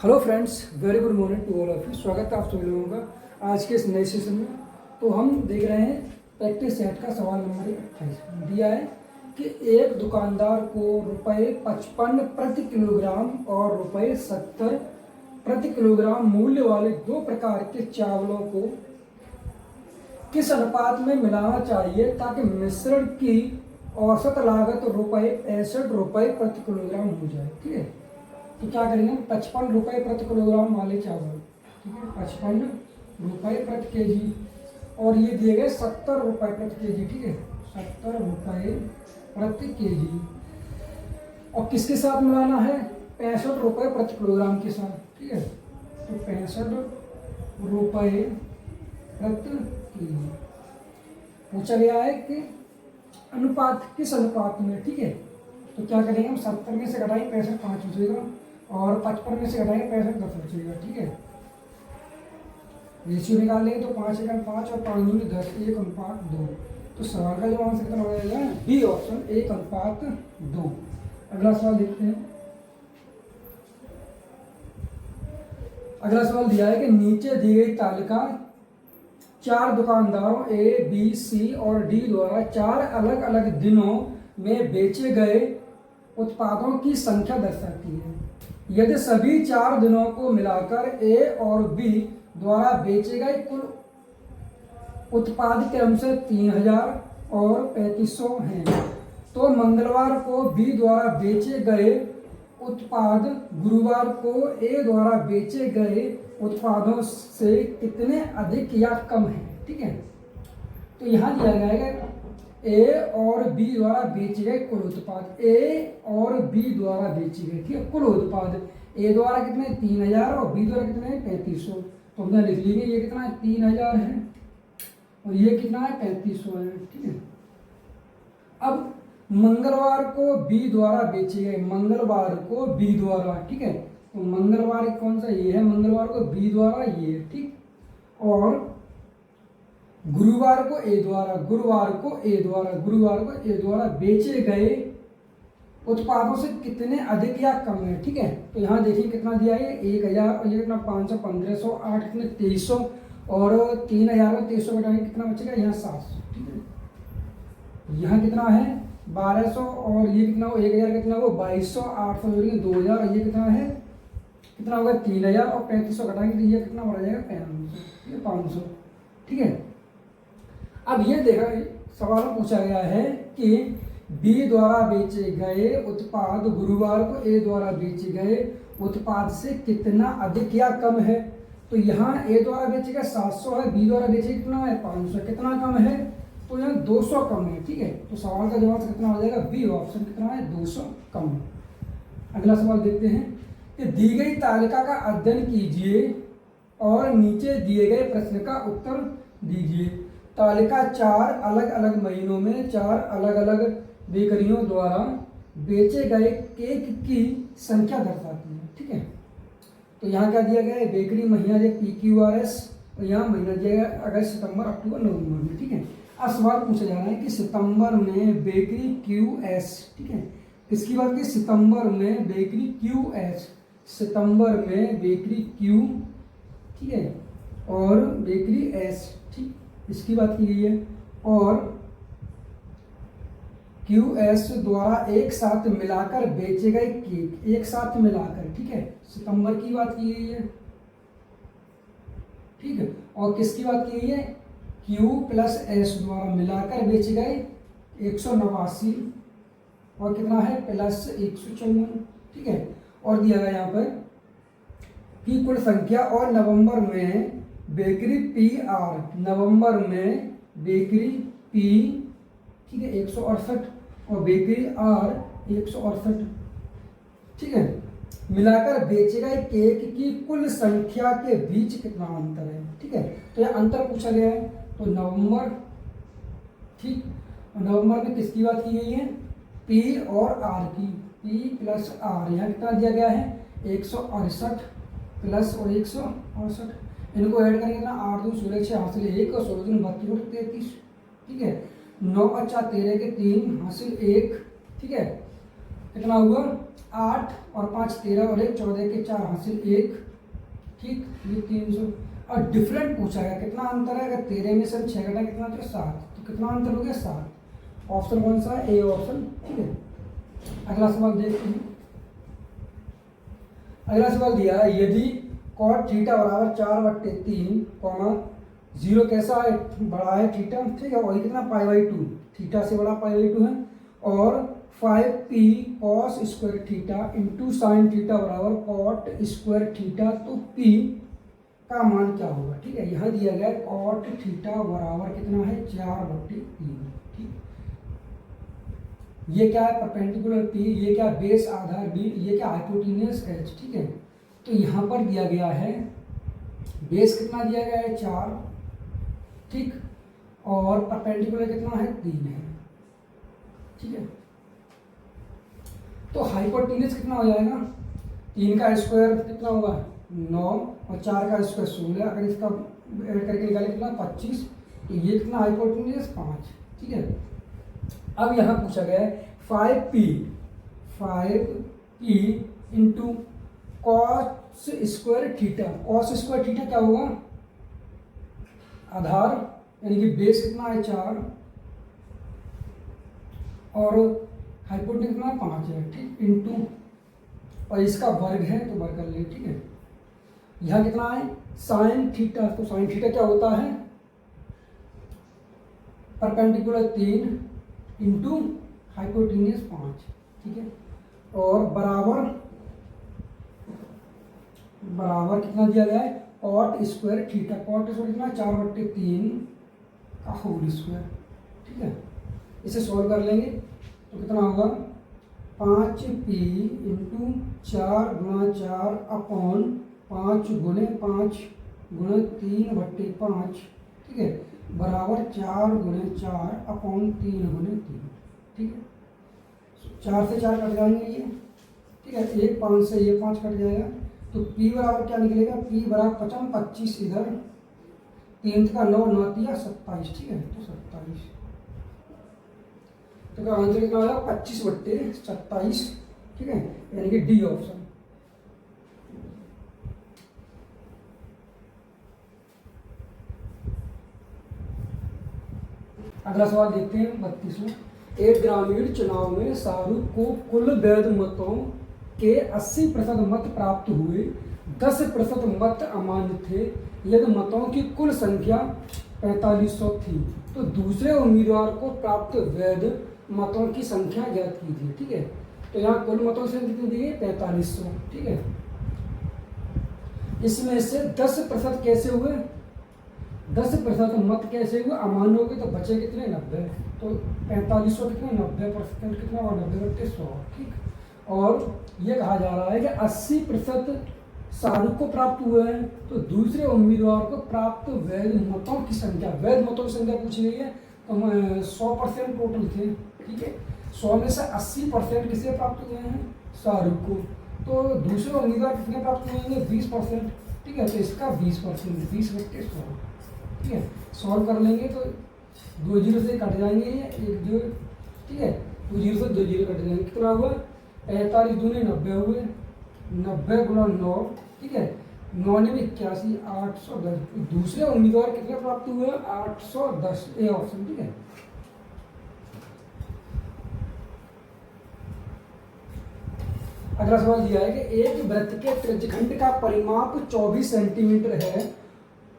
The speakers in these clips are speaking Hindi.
Hello friends, very good morning to all of you. स्वागत है आप सभी लोगों का आज के इस नए सेशन में। तो हम देख रहे हैं प्रैक्टिस सेट का सवाल नंबर 28 दिया है कि एक दुकानदार को ₹55 प्रति किलोग्राम और ₹70 प्रति किलोग्राम मूल्य वाले दो प्रकार के चावलों को किस अनुपात में मिलाना चाहिए ताकि मिश्रण की औसत लागत ₹65 प्रति किलोग्राम हो जाए। ठीक है, तो क्या करेंगे, ₹55 प्रति किलोग्राम वाले चावल, ठीक है, ₹55 प्रति केजी, और ये दिए गए ₹70 प्रति केजी। ठीक है, ₹70 प्रति केजी, और किसके साथ मिलाना है? ₹65 प्रति किलोग्राम के साथ। ठीक है, तो ₹65 प्रति केजी पूछा गया है कि अनुपात किस अनुपात में। ठीक है, तो क्या करेंगे, हम 70 में से घटाएंगे 65 5 बचेगा, और 55 में से घटाएंगे 65 10 बचेगा। ठीक है, रेशियो निकाल लेंगे तो 5 × 5 और 5 × 10 1:2। तो सवाल का जो आंसर कितना हो जाएगा? B option 1:2। अगला सवाल देखते हैं। अगला सवाल दिया है कि नीचे दी गई तालिका 4 दुकानदारों ए, बी, सी और डी द्वारा 4 अलग अलग दिनों में बेचे गए उत्पादों की संख्या दर्शाती है। यदि सभी 4 दिनों को मिलाकर ए और बी द्वारा बेचे गए कुल उत्पाद क्रम से 3000 और 3500 हैं, तो मंगलवार को बी द्वारा बेचे गए उत्पाद गुरुवार को ए द्वारा बेचे गए उत्पादों से कितने अधिक या कम है। ठीक है, तो यहाँ दिया गया है ए और बी द्वारा बेचे गए कुल उत्पाद, ए और बी द्वारा बेचे गए, ठीक है, कुल उत्पाद ए द्वारा कितने 3000 और बी द्वारा कितने 3500। तो हमने लिख लेंगे ये कितना है 3000 है और ये कितना है 3500 है। ठीक है, अब मंगलवार को बी द्वारा बेचे गए, मंगलवार को बी द्वारा, ठीक है, तो मंगलवार कौन सा? ये है मंगलवार को बी द्वारा, ये है, ठीक, और गुरुवार को ए द्वारा, गुरुवार को ए द्वारा बेचे गए उत्पादों से कितने अधिक या कम है। ठीक है, तो यहाँ देखिए कितना दिया है 1000 और ये कितना 500 1500 8 कितने 2300 और 3000 में 2300 घटाएंगे कितना बचेगा? यहाँ 700। ठीक है, यहाँ कितना है 1200 और ये कितना हो 1000 कितना हो 2200 800 जोड़ेंगे 2000 और ये कितना है कितना होगा 3000 और 3500 घटाएंगे तो ये कितना बढ़ जाएगा 500। ठीक है, अब ये देखा सवाल में पूछा गया है कि बी द्वारा बेचे गए उत्पाद गुरुवार को ए द्वारा बेचे गए उत्पाद से कितना अधिक या कम है। तो यहाँ ए द्वारा बेचे गए 700 है, बी द्वारा बेचे कितना है 500, कितना कम है? तो यहाँ 200 कम है। ठीक है, तो सवाल का जवाब कितना हो जाएगा? बी ऑप्शन कितना है 200 कम। अगला सवाल देखते हैं कि दी गई तालिका का अध्ययन कीजिए और नीचे दिए गए प्रश्न का उत्तर दीजिए। तालिका 4 अलग अलग महीनों में 4 अलग अलग बेकरियों द्वारा बेचे गए केक की संख्या दर्शाती है। ठीक है, तो यहाँ क्या दिया गया है? बेकरी महीना जो PQRS और यहाँ महीना दिया गया अगस्त सितंबर अक्टूबर नवंबर में। ठीक है, अब सवाल पूछा जा रहा है कि सितंबर में बेकरी QS, ठीक है, किसकी बात की? सितंबर में बेकरी QS, सितंबर में बेकरी Q, ठीक है, और बेकरी S, ठीक, इसकी बात की गई है, और QS द्वारा एक साथ मिलाकर बेचे गए केक, एक साथ मिलाकर, ठीक है, सितंबर की बात की गई है। ठीक है, और किसकी बात की गई है? Q + S द्वारा मिलाकर बेचे गए 189 और कितना है प्लस 154। ठीक है, और दिया गया यहाँ पर कि कुल संख्या और नवंबर में बेकरी PR, नवंबर में बेकरी P, ठीक है, 168 और बेकरी R 168, ठीक है, मिलाकर बेचे गए केक की कुल संख्या के बीच कितना अंतर है। ठीक है, तो यह अंतर पूछा गया है, तो नवंबर, ठीक, नवंबर में किसकी बात की गई है? P और R की, P + R, यहाँ कितना दिया गया है 168 प्लस और 168, इनको ऐड करेंगे ना 8 2 16 6 हासिल 1 और 16 2 32 33। ठीक है, 9 × 13 के 3 हासिल 1। ठीक है, कितना हुआ 8 और 5 13 और 1 14 के 4 हासिल 1, ठीक, ये 300। और डिफरेंट पूछा गया कितना अंतर है, अगर 13 में से 6 घटा कितना तो 7, तो कितना अंतर हो गया 7। ऑप्शन कौन सा है, ए ऑप्शन, ठीक है। अगला सवाल देखते हैं। अगला सवाल दिया है यदि cot थीटा बराबर 4/3 कॉमा 0 कैसा है, बड़ा है थीटा, ठीक है, वही कितना π/2, थीटा से बड़ा π/2 है, और 5p cos square theta into sine theta बराबर cot स्क्वायर थीटा, तो p का मान क्या होगा, ठीक है। यहाँ दिया गया cot थीटा बराबर कितना है 4/3, ठीक। ये क्या है परपेंडिकुलर p, ये क्या बेस आधार b, ये क्या हाइपोटेन्यूस h, ठीक है। तो यहाँ पर दिया गया है बेस कितना दिया गया है 4, ठीक, और परपेंडिकुलर कितना है 3 है, ठीक है। तो हाइपोटेन्यूस कितना हो जाएगा, 3 का स्क्वायर कितना होगा 9 और 4 का स्क्वायर 16, अगर इसका ऐड करके निकाले कितना 25, तो ये कितना हाइपोटेन्यूस 5, ठीक है। अब यहाँ पूछा गया है 5p into cos square theta, cos square theta क्या होगा आधार, यानी कि बेस कितना है 4 और हाइपोटेन्यूस कितना 5 है, ठीक, इंटू और इसका वर्ग है तो वर्ग कर ले, ठीक है। यहाँ कितना है साइन थीटा, तो साइन थीटा क्या होता है परपेंडिकुलर 3 इंटू हाइपोटेन्यूस 5, ठीक है, और बराबर कितना दिया गया है cot square theta, cot square कितना 4/3 का होल स्क्वायर, ठीक है। इसे सॉल्व कर लेंगे तो कितना होगा 5p इंटू 4 गुणा 4 अपॉन 5 गुणे 5 गुणे 3/5, ठीक है, बराबर 4 गुणे 4 अपॉन 3 गुणे 3, ठीक है। 4 से 4 कट जाएंगे ये, ठीक है, 1 5 से ये 5 कट जाएगा, तो p बराबर क्या निकलेगा, p बराबर 25 इधर 3 का 9 9 दिया 27, ठीक है, तो 27, तो आंसर कितना होगा 25/27, ठीक है, यानी कि डी ऑप्शन। अगला सवाल देखते हैं 32वां। एक ग्रामीण चुनाव में शाहरुख को कुल वैध मतों के 80% मत प्राप्त हुए, 10% मत अमान्य थे, यदि मतों की कुल संख्या 4500 थी, तो दूसरे उम्मीदवार को प्राप्त वैध मतों की संख्या ज्ञात कीजिए, ठीक है। तो यहाँ कुल मतों से कितनी दी गई 4500, ठीक है। इसमें से 10% कैसे हुए, 10% मत कैसे हुए अमान्य हो गए, तो बचे कितने 90, तो 4500 कितने 90% कितना हुआ 90/100, ठीक। और ये कहा जा रहा है कि 80% शाहरुख को प्राप्त हुए हैं, तो दूसरे उम्मीदवार को प्राप्त वैध मतों की संख्या, वैध मतों की संख्या पूछी गई है, तो 100% टोटल थे, ठीक है। 100 में से 80% किसे प्राप्त हुए हैं शाहरुख को, तो दूसरे उम्मीदवार कितने प्राप्त हुए हैं 20%, ठीक है, तो इसका 20% 20/100, ठीक है। सॉल्व कर लेंगे तो 2 0 से कट जाएंगे, ये 1 0, ठीक है, 2 0 से 2 0 कट जाएंगे, कितना हुआ 45 दूनी 90 हुए, 90 गुणा 9, ठीक है, 9 में 81 810, दूसरे उम्मीदवार कितने प्राप्त हुए 810, ए ऑप्शन, ठीक है। अगला सवाल दिया है कि एक वृत्त के त्रिज्यखंड का परिमाप 24 सेंटीमीटर है,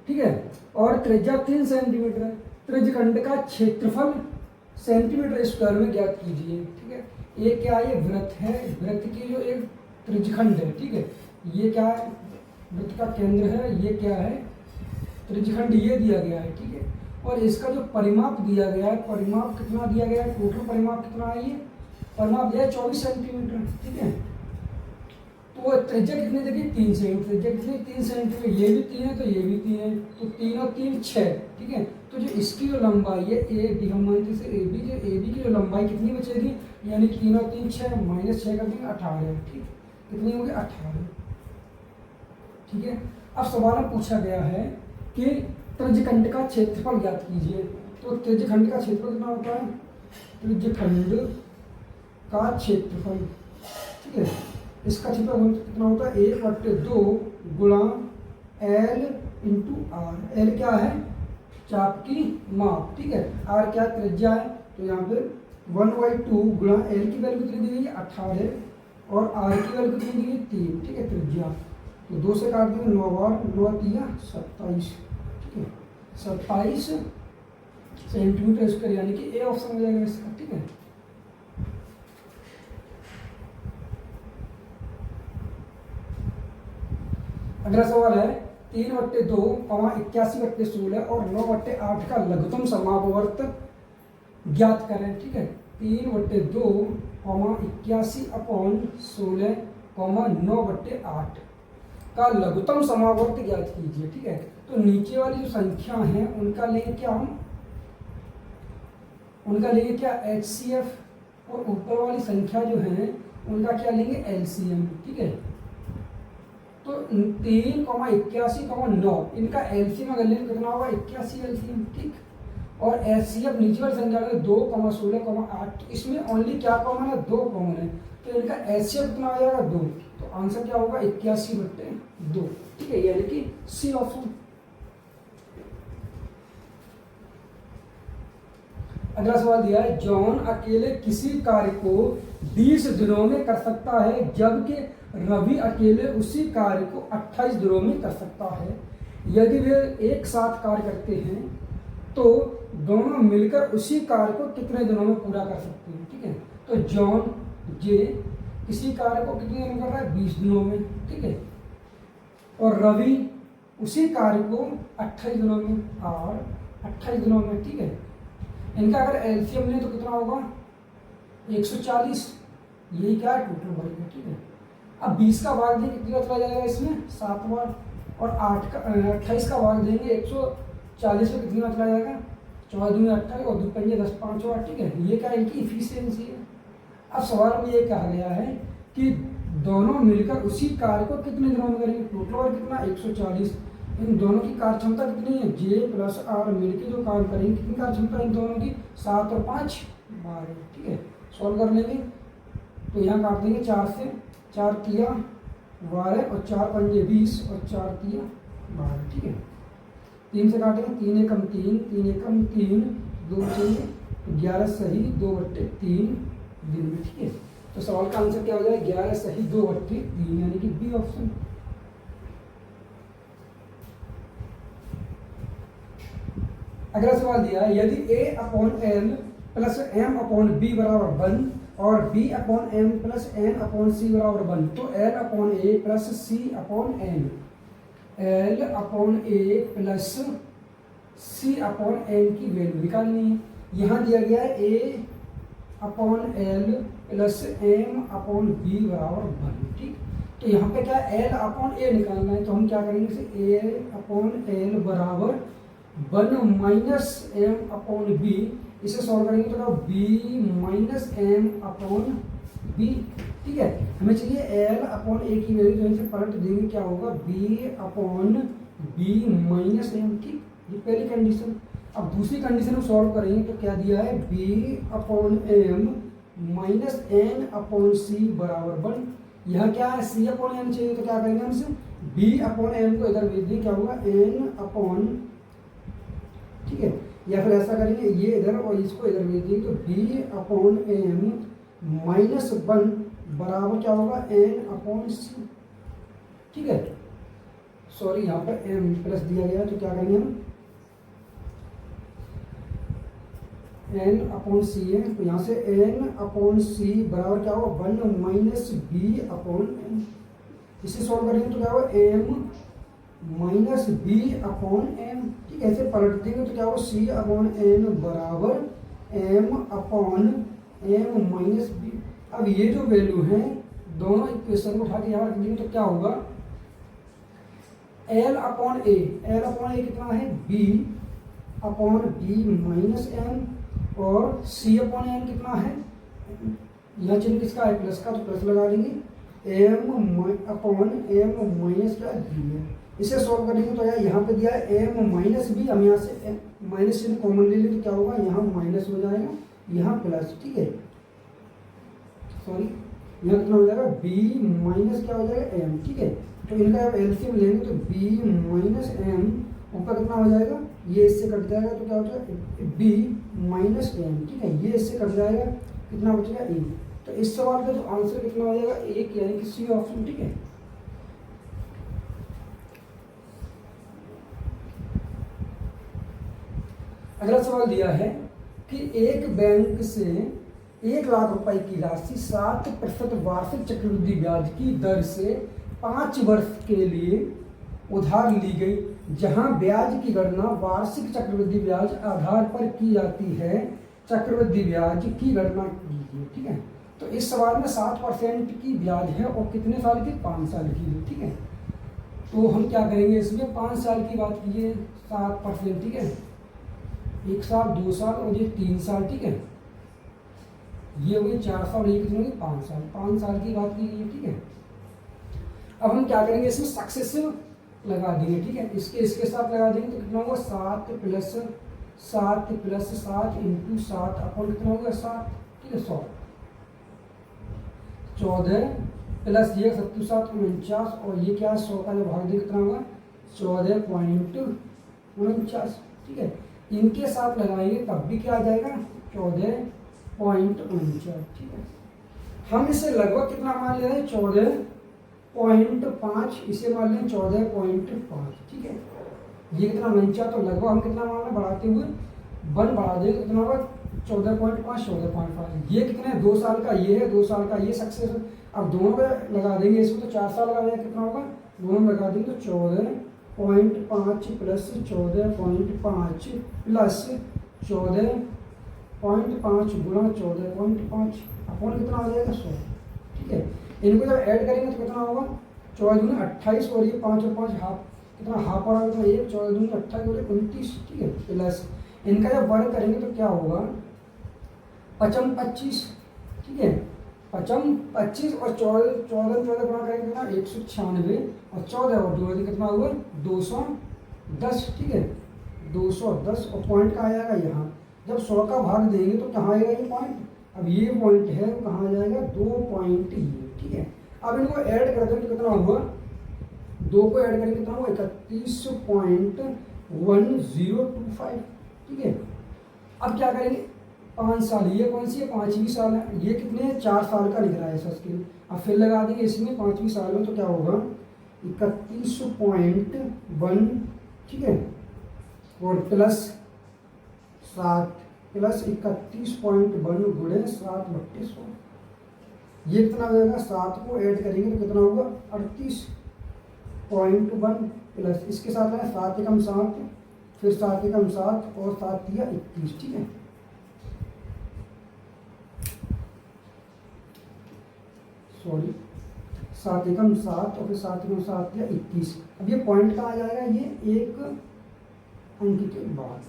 ठीक है, और त्रिज्या 3 सेंटीमीटर है, त्रिज्यखंड का क्षेत्रफल सेंटीमीटर स्क्वायर में ज्ञात कीजिए, ठीक है। ये क्या है, ये वृत्त है, वृत्त की जो एक त्रिज्यखंड है, ठीक है, ये क्या है वृत्त का केंद्र है, ये क्या है त्रिज्यखंड, ये दिया गया है, ठीक है। और इसका जो परिमाप दिया गया है, परिमाप कितना दिया गया है, टोटल परिमाप कितना है, ये परिमाप दिया है 24 सेंटीमीटर, ठीक है। तो त्रिज्या कितनी देखिए 3 सेंटीमीटर, त्रिज्या कितनी 3 सेंटीमीटर, ये भी 3 है तो ये भी 3 है, तो 3 और 3 6, ठीक है। तो जो इसकी जो लंबाई है ए बी, हम मानते से ए बी, जो ए बी की जो लंबाई कितनी बचेगी, यानी 3 और 3 6 -6 कर देंगे 18, ठीक, कितनी होगी 18, ठीक है। अब सवाल में पूछा गया है कि त्रिज्यखंड का क्षेत्रफल ज्ञात कीजिए, तो त्रिज्यखंड का क्षेत्रफल कितना होता है, त्रिज्यखंड का क्षेत्रफल, ठीक है। इसका क्षेत्रफल कितना होता है 1/2 गुणा L इंटू आर। एल क्या है चाप की माप, ठीक है। आर क्या त्रिज्या है, तो यहाँ पे 1/2 गुणा एल की वैल्यू कितनी दी गई है 18 और आर की वैल्यू कितनी दी गई 3, ठीक है त्रिज्या। तो 2 से काट देंगे 9 बार 9 तिया 27, ठीक है 27 सेंटीमीटर स्क्वायर, यानी कि ए ऑप्शन हो जाएगा इसका, ठीक है। अगला सवाल है 3/2, 81/16 और 9/8 का लघुत्तम समापवर्त ज्ञात करें, ठीक है। 3/2, 81/16, 9/8 का लघुत्तम समापवर्त ज्ञात कीजिए, ठीक है। तो नीचे वाली जो संख्या है उनका लेंगे क्या हम, उनका लेंगे क्या HCF, और ऊपर वाली संख्या जो है उनका क्या लेंगे LCM, ठीक है। तो 3, 81, 9 इनका LCM अगर लेंगे कितना होगा 81 LCM, ठीक। और HCF नीचे वाली संख्या में 2, 16, 8, तो इसमें ओनली क्या कॉमन है 2 कॉमन है, तो इनका HCF कितना आ जाएगा 2, तो आंसर क्या होगा 81/2, ठीक है, यानी कि सी ऑप्शन। अगला सवाल दिया है जॉन अकेले किसी कार्य को 20 दिनों में कर सकता है, जबकि रवि अकेले उसी कार्य को 28 दिनों में कर सकता है। यदि वे एक साथ कार्य करते हैं तो दोनों मिलकर उसी कार्य को कितने दिनों में पूरा कर सकते हैं, ठीक है। तो जॉन जे किसी कार्य को कितने दिनों में कर रहा है 20 दिनों में, ठीक है। और रवि उसी कार्य को 28 दिनों में और 28 दिनों में, ठीक है। इनका अगर एलसीएम लें तो कितना होगा 140, यही क्या है टोटल वर्ग है, ठीक है। अब 20 का भाग देंगे कितना चला जाएगा इसमें 7 बार, और 28 का भाग देंगे 140 में कितना चला जाएगा 14 में 28 और 2 पंजे 10 5 और, ठीक है। ये क्या इनकी इफिशियंसी है। अब सवाल में ये कहा गया है कि दोनों मिलकर उसी कार्य को कितने दिनों में करेंगे, टोटल वर्ग कितना 140, इन दोनों की कार्य क्षमता कितनी है जे प्लस आर मिलकर जो काम करेंगे कितनी कार्य क्षमता इन दोनों की 7 और 5 12, ठीक है। सॉल्व कर लेंगे तो यहाँ काट देंगे 4 से, 4 तिया 12 और 4 पंजे 20 और 4 तिया 12, ठीक है। 3 से काटेंगे 3 एकम 3, 3 एकम 3, 2 चाहिए 11 सही 2/3 दिन में, ठीक है। तो सवाल का आंसर क्या हो जाएगा 11 सही 2/3, यानी कि बी ऑप्शन। अगला सवाल दिया है यदि A/L प्लस M/B बराबर 1 और B/M प्लस N/C बराबर 1, तो L/A plus C/N, L/A plus C/N की वैल्यू निकालनी है। यहाँ दिया गया है A/L प्लस M/B बराबर 1, ठीक। तो यहाँ पे क्या L/A निकालना है, तो हम क्या करेंगे इसे A/L बराबर 1 माइनस M/B, इसे सॉल्व करेंगे तो B माइनस M/B, ठीक है। हमें चाहिए L/A की वैल्यू, तो इसे पलट देंगे क्या होगा B/B माइनस M, ठीक। ये पहली कंडीशन। अब दूसरी कंडीशन में सॉल्व करेंगे तो क्या दिया है B/M माइनस N/C बराबर 1, यहाँ क्या है C/N चाहिए, तो क्या करेंगे हमसे B/M को इधर भेज देंगे क्या होगा N/, ठीक है। या फिर ऐसा करेंगे ये इधर और इसको इधर भेज देंगे तो B/M माइनस 1 बराबर क्या होगा N/C, ठीक है। सॉरी यहाँ पर M प्लस दिया गया तो क्या करेंगे हम N/C है, तो यहाँ से N/C बराबर क्या होगा 1 माइनस B/M, इसे सॉल्व करेंगे तो क्या होगा M माइनस B/M, ठीक है। ऐसे पलट देंगे तो क्या होगा C/N बराबर M/M माइनस B। अब ये जो वैल्यू है दोनों इक्वेशन को उठा के यहाँ रख देंगे तो क्या होगा L/A कितना है B/B माइनस M, और C/N कितना है, यह चिन्ह किसका है प्लस का, तो प्लस लगा लेंगे M/M माइनस क्या B है। इसे सॉल्व करेंगे तो यहाँ पे दिया है M माइनस B, हम यहाँ से माइनस चिन्ह कॉमन ले लें तो क्या होगा यहाँ माइनस हो जाएगा यहाँ प्लस, ठीक है। सॉरी यहाँ कितना हो जाएगा बी माइनस क्या हो जाएगा एम, ठीक है। तो इनका जब एलसीएम लेंगे तो बी माइनस एम, ऊपर कितना हो जाएगा, ये इससे कट जाएगा तो क्या हो जाएगा बी माइनस एम, ठीक है। ये इससे कट जाएगा, कितना बचेगा ए। तो इस सवाल का जो आंसर कितना हो जाएगा एक, यानी कि सी ऑप्शन, ठीक है। अगला सवाल दिया है कि एक बैंक से 1,00,000 रुपए की राशि 7% वार्षिक चक्रवृद्धि ब्याज की दर से 5 वर्ष के लिए उधार ली गई, जहां ब्याज की गणना वार्षिक चक्रवृद्धि ब्याज आधार पर की जाती है। चक्रवृद्धि ब्याज की गणना कीजिए, ठीक है। तो इस सवाल में 7% की ब्याज है और कितने साल की, 5 साल की है, ठीक है। तो हम क्या करेंगे, इसमें 5 साल की बात कीजिए, 7%, ठीक है। 1 साल, 2 साल और ये 3 साल, ठीक है। ये हो गए 4 साल, ये कितने हो गए 5 साल, 5 साल की बात कीजिए, ठीक है। अब हम क्या करेंगे, इसमें सक्सेसिव लगा देंगे, ठीक है। इसके साथ लगा देंगे तो कितना होगा 7 + 7 + 7 × 7 अपन कितना होगा 7, ठीक है, 100। 14 प्लस ये 7 7 49 और ये क्या 100 का जो भाग दे कितना होगा 14.49, ठीक है। इनके साथ लगाएंगे तब भी क्या आ जाएगा 14.49, ठीक है। हम इसे लगभग कितना मान ले रहे हैं 14.5, इसे मान लें 14.5, ठीक है। ये कितना 49, तो लगभग हम कितना मानना बढ़ाते हुए 1 बढ़ा देंगे, कितना होगा 14.5 14.5। ये कितने 2 साल का ये है, 2 साल का ये सक्सेस। अब दोनों में लगा देंगे, इसमें तो 4 साल का है, कितना होगा दोनों में लगा देंगे तो 14.5 + 14.5 प्लस 14.5 गुणा 14.5 अपन कितना हो जाएगा 100, ठीक है। इनको जब ऐड करेंगे तो कितना होगा 14 दूनी 28 और ये 5 और 5 हाफ, कितना हाफ और कितना 1, 14 दूनी 28 और 29, ठीक है। प्लस इनका जब वर्ग करेंगे तो क्या होगा 55 25, ठीक है। 55 25 और 14 गुणा करेंगे कितना 196 और 14 और 2 कितना हुआ 210, ठीक है। 210 और पॉइंट कहाँ आ जाएगा यहाँ, जब 100 का भाग देंगे तो कहाँ आएगा ये पॉइंट, अब ये पॉइंट है वो कहाँ आ जाएगा 2 पॉइंट ये, ठीक है। अब इनको ऐड कर दें तो कितना हुआ 2 को ऐड करेंगे कितना हुआ 31.1025, ठीक है। अब क्या करेंगे 5 साल, ये कौन सी है 5वीं साल है, ये कितने 4 साल का लिख रहा है ऐसा स्केल। अब फिर लगा देंगे इसमें 5वीं साल में तो क्या होगा 31.1, ठीक है, और प्लस 7 प्लस 31.1 गुणे 7/100, ये कितना हो जाएगा 7 को ऐड करेंगे तो कितना होगा 38.1 प्लस इसके साथ है 7 एकम 7, फिर 7 एकम 7 और 7 दिया 21, ठीक है। सॉरी 7 एकम 7 और फिर 7 एकम 7 दिया 21। अब ये पॉइंट कहाँ आ जाएगा, ये एक अंक के बाद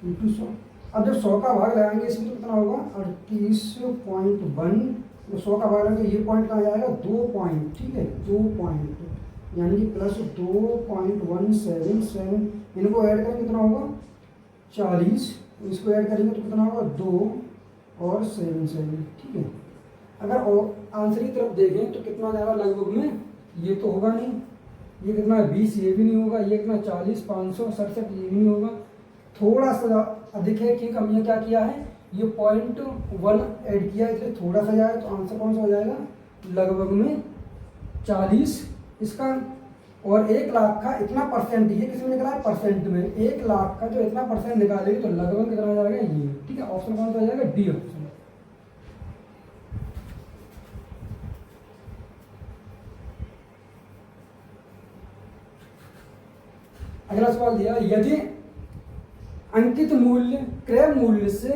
× 100। अब जब 100 का भाग लगाएंगे इसमें तो कितना होगा 38.1, तो 100 का भाग लगाएंगे ये पॉइंट कहाँ जाएगा 2 पॉइंट, ठीक है, 2 पॉइंट यानी कि प्लस 2.177। इनको ऐड करेंगे कितना होगा 40, इसको ऐड करेंगे तो कितना होगा 2 और 7, ठीक है। अगर आंसर की तरफ देखें तो कितना जाएगा लगभग में, ये तो होगा नहीं, ये कितना 20 ये भी नहीं होगा, ये कितना 40 567 ये भी नहीं होगा, थोड़ा सा अधिक है क्योंकि हमने क्या किया है ये 0.1 ऐड किया है, इसलिए थोड़ा सा जाएगा। तो आंसर कौन सा हो जाएगा लगभग में 40 इसका, और 1 लाख का इतना परसेंट, ये किसी में निकला है परसेंट में, 1 लाख का जो इतना परसेंट निकालेगी तो लगभग कितना हो जाएगा ये, ठीक है। ऑप्शन कौन सा हो जाएगा डी ऑप्शन। अगला सवाल दिया, यदि अंकित मूल्य क्रय मूल्य से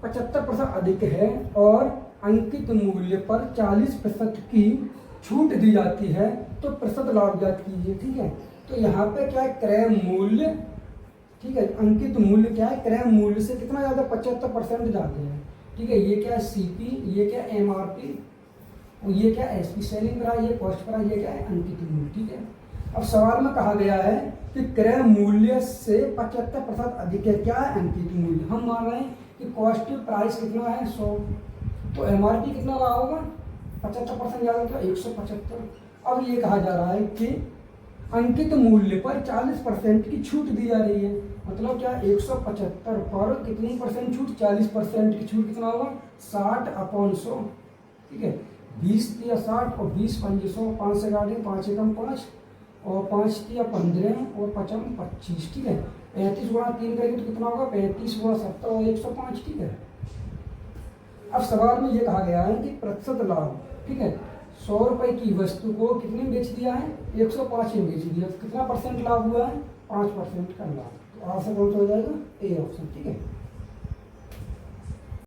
75% अधिक है और अंकित मूल्य पर 40% की छूट दी जाती है तो प्रतिशत लाभ ज्ञात कीजिए, ठीक है। तो यहाँ पे क्या है क्रय मूल्य, ठीक है, अंकित मूल्य क्या है क्रय मूल्य से कितना ज़्यादा 75% ज़्यादा है, ठीक है। ये क्या है सीपी, ये क्या एमआरपी और ये क्या एसपी सेलिंग प्राइस, ये कॉस्ट प्राइस, ये क्या है अंकित मूल्य, ठीक है। अब सवाल में कहा गया है कि क्रय मूल्य से 75% अधिक है, क्या है अंकित मूल्य। हम मान रहे हैं कि कॉस्ट प्राइस कितना है 100, तो MRP कितना रहा होगा, 75% ज़्यादा, तो 175। अब ये कहा जा रहा है कि अंकित मूल्य पर 40% की छूट दी जा रही है। मतलब क्या, 175 पर कितनी परसेंट छूट, 40% की छूट। कितना होगा, 60/100। ठीक है, 20 या 60 और 20 पंजे 100, 5 से काटेंगे, 5 एकम 5 और 5 या 15 और 5 25। ठीक है, 35 गुणा 3 करेंगे तो कितना होगा, 35 गुणा 70 और 105। ठीक है, अब सवाल में ये कहा गया है कि प्रतिशत लाभ, ठीक है, 100 रुपए की वस्तु को कितने में बेच दिया है, 105 में बेच दिया, कितना परसेंट लाभ हुआ है, 5% का लाभ। तो आंसर कौन सा हो जाएगा, ए ऑप्शन। ठीक है।